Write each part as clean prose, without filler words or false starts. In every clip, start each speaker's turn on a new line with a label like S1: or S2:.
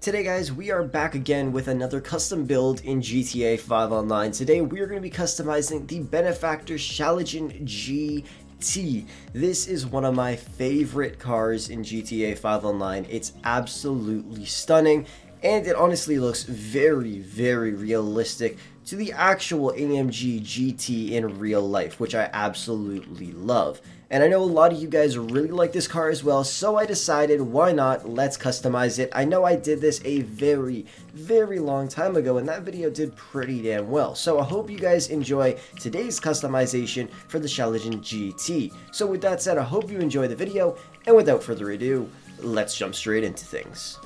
S1: Today guys, we are back again with another custom build in GTA 5 Online. Today we are going to be customizing the Benefactor Schlagen GT. This is one of my favorite cars in GTA 5 Online. It's absolutely stunning and it honestly looks very realistic to the actual AMG GT in real life, which I absolutely love. And I know a lot of you guys really like this car as well, so I decided, why not, let's customize it. I know I did this a very long time ago, and that video did pretty damn well. So I hope you guys enjoy today's customization for the Schlagen GT. So with that said, I hope you enjoy the video, and without further ado, let's jump straight into things.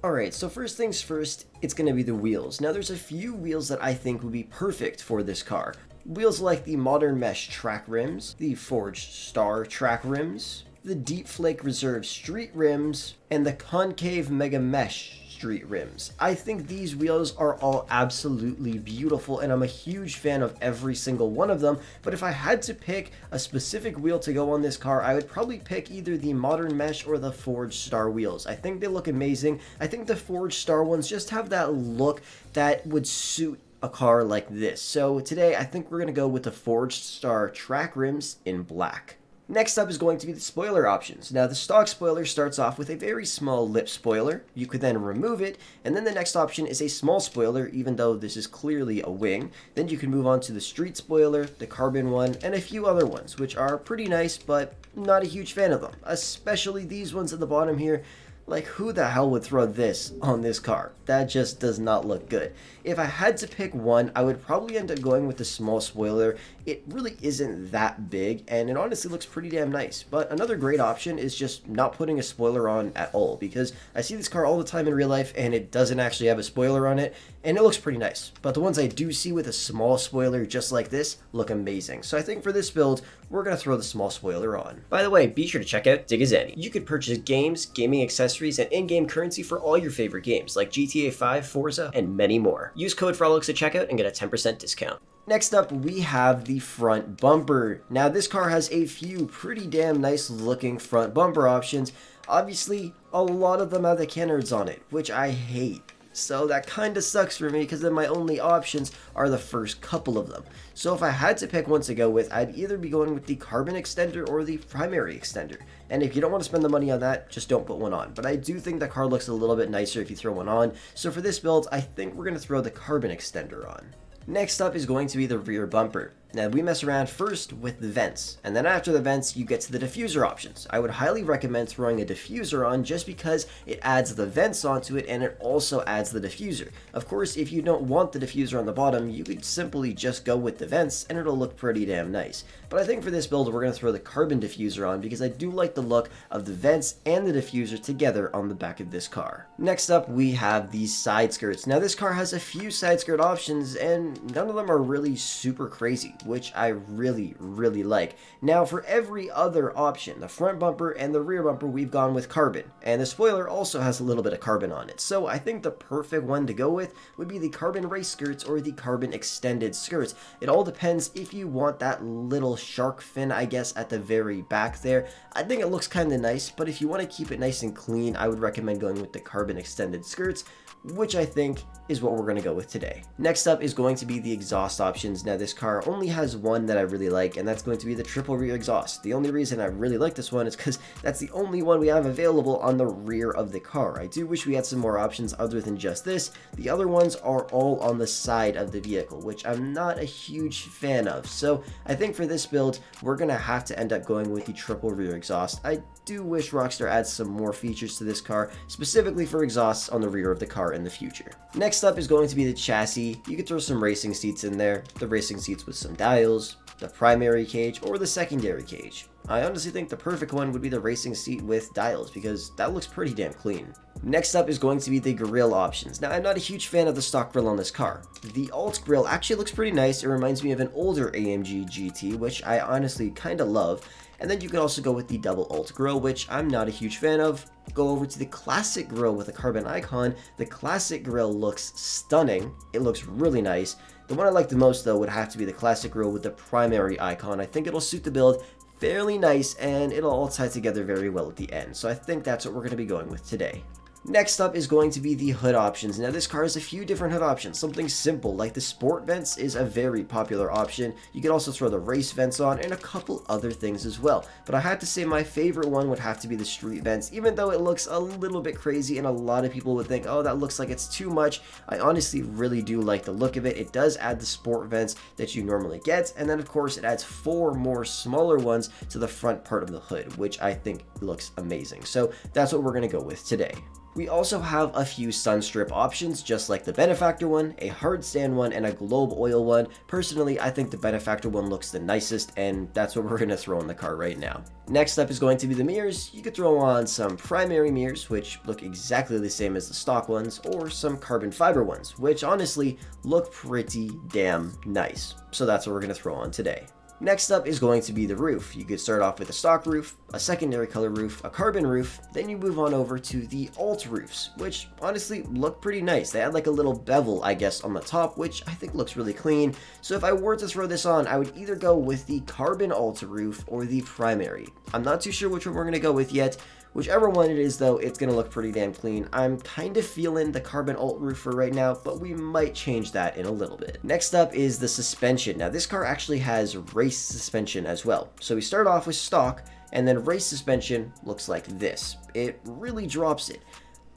S1: Alright, so first things first, it's going to be the wheels. Now there's a few wheels that I think would be perfect for this car. Wheels like the Modern Mesh track rims, the Forged Star track rims, the Deep Flake Reserve street rims, and the Concave Mega Mesh street rims. I think these wheels are all absolutely beautiful and I'm a huge fan of every single one of them, but if I had to pick a specific wheel to go on this car, I would probably pick either the Modern Mesh or the Forged Star wheels. I think they look amazing. I think the Forged Star ones just have that look that would suit a car like this. So today I think we're going to go with the Forged Star track rims in black. Next up is going to be the spoiler options. Now the stock spoiler starts off with a very small lip spoiler. You could then remove it, and then the next option is a small spoiler, even though this is clearly a wing. Then you can move on to the street spoiler, the carbon one, and a few other ones, which are pretty nice, but not a huge fan of them. Especially these ones at the bottom here. Like, who the hell would throw this on this car? That just does not look good. If I had to pick one, I would probably end up going with the small spoiler. It really isn't that big, and it honestly looks pretty damn nice. But another great option is just not putting a spoiler on at all, because I see this car all the time in real life, and it doesn't actually have a spoiler on it, and it looks pretty nice. But the ones I do see with a small spoiler just like this look amazing. So I think for this build, we're going to throw the small spoiler on. By the way, be sure to check out Digizani. You could purchase games, gaming accessories, and in-game currency for all your favorite games, like GTA 5, Forza, and many more. Use code ItzFrolickz at checkout and get a 10% discount. Next up, we have the front bumper. Now this car has a few pretty damn nice looking front bumper options. Obviously, a lot of them have the canards on it, which I hate. So that kind of sucks for me because then my only options are the first couple of them. So if I had to pick one to go with, I'd either be going with the carbon extender or the primary extender. And if you don't want to spend the money on that, just don't put one on. But I do think the car looks a little bit nicer if you throw one on. So for this build, I think we're going to throw the carbon extender on. Next up is going to be the rear bumper. Now we mess around first with the vents, and then after the vents you get to the diffuser options. I would highly recommend throwing a diffuser on just because it adds the vents onto it and it also adds the diffuser. Of course, if you don't want the diffuser on the bottom, you could simply just go with the vents and it'll look pretty damn nice. But I think for this build we're going to throw the carbon diffuser on because I do like the look of the vents and the diffuser together on the back of this car. Next up we have these side skirts. Now this car has a few side skirt options and none of them are really super crazy, which I really like. Now for every other option, the front bumper and the rear bumper, we've gone with carbon, and the spoiler also has a little bit of carbon on it. So I think the perfect one to go with would be the carbon race skirts or the carbon extended skirts. It all depends if you want that little shark fin, I guess, at the very back there. I think it looks kind of nice, but if you want to keep it nice and clean, I would recommend going with the carbon extended skirts, which I think is what we're going to go with today. Next up is going to be the exhaust options. Now this car only has one that I really like, and that's going to be the triple rear exhaust. The only reason I really like this one is because that's the only one we have available on the rear of the car. I do wish we had some more options other than just this. The other ones are all on the side of the vehicle, which I'm not a huge fan of. So I think for this build, we're going to have to end up going with the triple rear exhaust. I do wish Rockstar adds some more features to this car, specifically for exhausts on the rear of the car in the future. Next up is going to be the chassis. You could throw some racing seats in there, the racing seats with some dials, the primary cage, or the secondary cage. I honestly think the perfect one would be the racing seat with dials because that looks pretty damn clean. Next up is going to be the grille options. Now I'm not a huge fan of the stock grille on this car. The alt grille actually looks pretty nice. It reminds me of an older AMG GT, which I honestly kind of love. And then you can also go with the double alt grille, which I'm not a huge fan of. Go over to the classic grille with a carbon icon. The classic grille looks stunning. It looks really nice. The one I like the most though would have to be the classic grille with the primary icon. I think it'll suit the build fairly nice, and it'll all tie together very well at the end. So I think that's what we're going to be going with today. Next up is going to be the hood options. Now this car has a few different hood options. Something simple like the sport vents is a very popular option. You can also throw the race vents on and a couple other things as well. But I had to say my favorite one would have to be the street vents, even though it looks a little bit crazy and a lot of people would think, oh, that looks like it's too much. I honestly really do like the look of it. It does add the sport vents that you normally get, and then of course it adds 4 more smaller ones to the front part of the hood, which I think looks amazing. So that's what we're going to go with today. We also have a few sunstrip options, just like the Benefactor one, a hard stand one, and a globe oil one. Personally, I think the Benefactor one looks the nicest, and that's what we're going to throw in the car right now. Next up is going to be the mirrors. You could throw on some primary mirrors, which look exactly the same as the stock ones, or some carbon fiber ones, which honestly look pretty damn nice. So that's what we're going to throw on today. Next up is going to be the roof. You could start off with a stock roof, a secondary color roof, a carbon roof, then you move on over to the alt roofs, which honestly look pretty nice. They add like a little bevel, I guess, on the top, which I think looks really clean. So if I were to throw this on, I would either go with the carbon alt roof or the primary. I'm not too sure which one we're going to go with yet. Whichever one it is though, it's going to look pretty damn clean. I'm kind of feeling the carbon alt roof for right now, but we might change that in a little bit. Next up is the suspension. Now this car actually has race suspension as well. So we start off with stock, and then race suspension looks like this. It really drops it.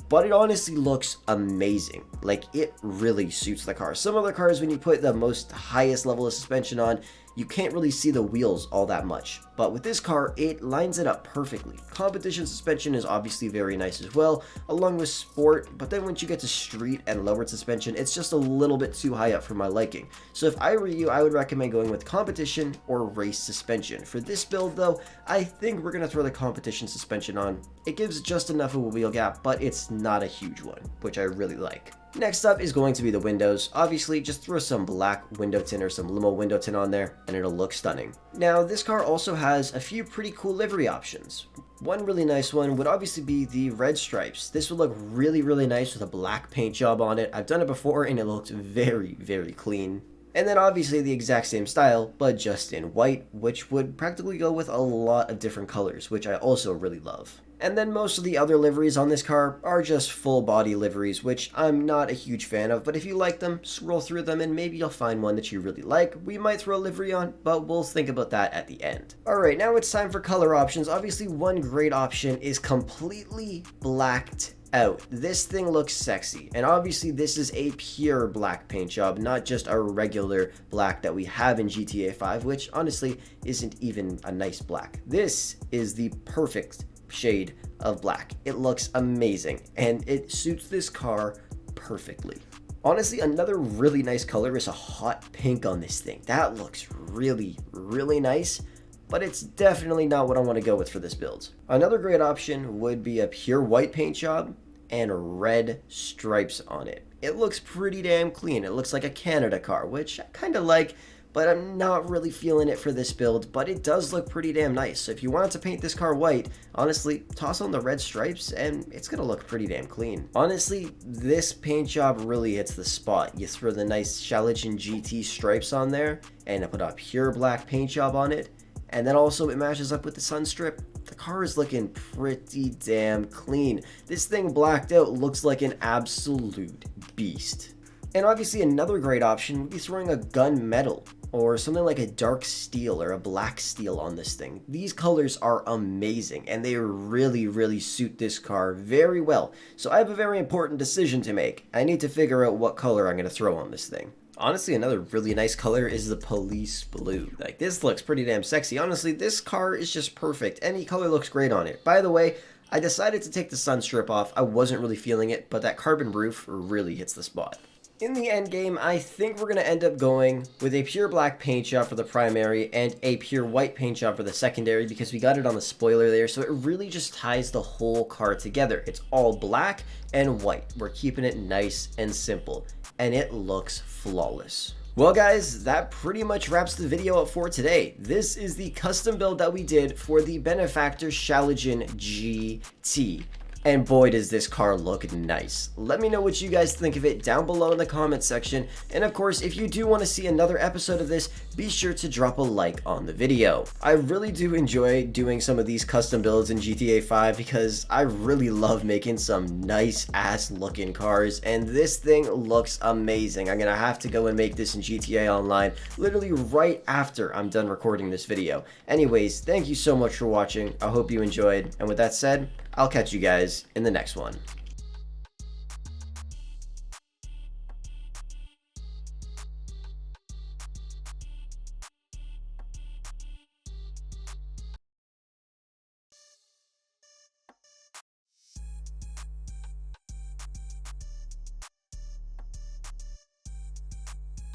S1: But it honestly looks amazing. Like, it really suits the car. Some other cars, when you put the most highest level of suspension on, you can't really see the wheels all that much. But with this car, it lines it up perfectly. Competition suspension is obviously very nice as well, along with sport, but then once you get to street and lowered suspension, it's just a little bit too high up for my liking. So if I were you, I would recommend going with competition or race suspension. For this build though, I think we're going to throw the competition suspension on. It gives just enough of a wheel gap, but it's not a huge one, which I really like. Next up is going to be the windows. Obviously, just throw some black window tint or some limo window tint on there, and it'll look stunning. Now, this car also has a few pretty cool livery options. One really nice one would obviously be the red stripes. This would look really, really nice with a black paint job on it. I've done it before, and it looks very, very clean. And then obviously the exact same style, but just in white, which would practically go with a lot of different colors, which I also really love. And then most of the other liveries on this car are just full body liveries, which I'm not a huge fan of, but if you like them, scroll through them and maybe you'll find one that you really like. We might throw a livery on, but we'll think about that at the end. Alright, now it's time for color options. Obviously one great option is completely blacked out. This thing looks sexy, and obviously this is a pure black paint job, not just a regular black that we have in GTA 5, which honestly isn't even a nice black. This is the perfect shade of black. It looks amazing, and it suits this car perfectly. Honestly, another really nice color is a hot pink on this thing. That looks really, really nice, but it's definitely not what I want to go with for this build. Another great option would be a pure white paint job and red stripes on it. It looks pretty damn clean. It looks like a Canada car, which I kind of like, but I'm not really feeling it for this build, but it does look pretty damn nice. So if you wanted to paint this car white, honestly, toss on the red stripes and it's gonna look pretty damn clean. Honestly, this paint job really hits the spot. You throw the nice Schlagen GT stripes on there and put a pure black paint job on it, and then also it matches up with the sun strip. The car is looking pretty damn clean. This thing blacked out looks like an absolute beast. And obviously another great option would be throwing a gunmetal or something like a dark steel or a black steel on this thing. These colors are amazing and they really, really suit this car very well. So I have a very important decision to make. I need to figure out what color I'm going to throw on this thing. Honestly, another really nice color is the police blue. Like, this looks pretty damn sexy. Honestly, this car is just perfect. Any color looks great on it. By the way, I decided to take the sun strip off. I wasn't really feeling it, but that carbon roof really hits the spot. In the end game, I think we're going to end up going with a pure black paint job for the primary and a pure white paint job for the secondary, because we got it on the spoiler there, so it really just ties the whole car together. It's all black and white. We're keeping it nice and simple, and it looks flawless. Well guys, that pretty much wraps the video up for today. This is the custom build that we did for the Benefactor Schlagen GT. And boy, does this car look nice. Let me know what you guys think of it down below in the comment section. And of course, if you do want to see another episode of this, be sure to drop a like on the video. I really do enjoy doing some of these custom builds in GTA 5 because I really love making some nice ass looking cars, and this thing looks amazing. I'm gonna have to go and make this in GTA Online literally right after I'm done recording this video. Anyways, thank you so much for watching. I hope you enjoyed, and with that said, I'll catch you guys in the next one.